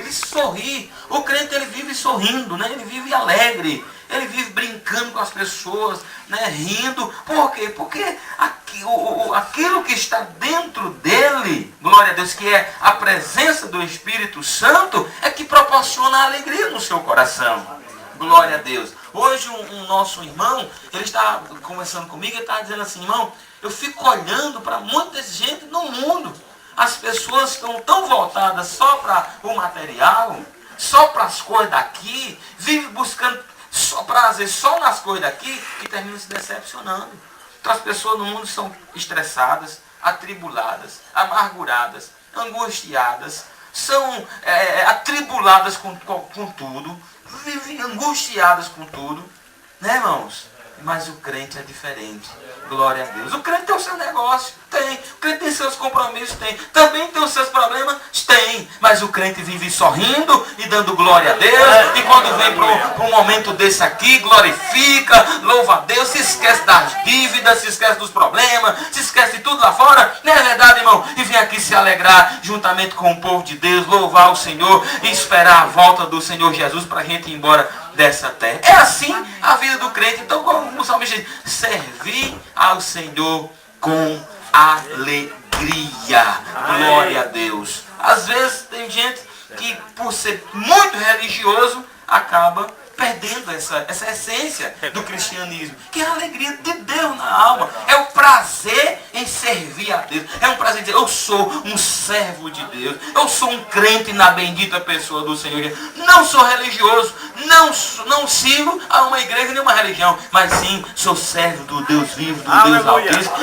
ele sorri. O crente, ele vive sorrindo, né? Ele vive alegre. Ele vive brincando com as pessoas, né? Rindo. Por quê? Porque aquilo que está dentro dele, glória a Deus, que é a presença do Espírito Santo, é que proporciona a alegria no seu coração. Glória a Deus. Hoje um nosso irmão, ele está conversando comigo, ele está dizendo assim: irmão, eu fico olhando para muita gente no mundo. As pessoas estão tão voltadas só para o material, só para as coisas daqui, vivem buscando só prazer só nas coisas daqui, que terminam se decepcionando. Então as pessoas no mundo são estressadas, atribuladas, amarguradas, angustiadas, são atribuladas com tudo, vivem angustiadas com tudo, né, irmãos? Mas o crente é diferente. Glória a Deus. O crente tem o seu negócio? Tem. O crente tem seus compromissos? Tem. Também tem os seus problemas? Tem. Mas o crente vive sorrindo e dando glória a Deus. E quando vem para um momento desse aqui, glorifica, louva a Deus, se esquece das dívidas, se esquece dos problemas, se esquece de tudo lá fora. Não é verdade, irmão? E vem aqui se alegrar juntamente com o povo de Deus, louvar o Senhor e esperar a volta do Senhor Jesus para a gente ir embora dessa terra. É assim a vida do crente. Então, como o salmista diz, servir ao Senhor com alegria. Glória a Deus. Às vezes tem gente que, por ser muito religioso, acaba perdendo essa essência do cristianismo, que é a alegria de Deus na alma, é o prazer em servir a Deus, é um prazer em dizer, eu sou um servo de Deus, eu sou um crente na bendita pessoa do Senhor, não sou religioso, não sigo a uma igreja nem uma religião, mas sim sou servo do Deus vivo, do Deus Altíssimo.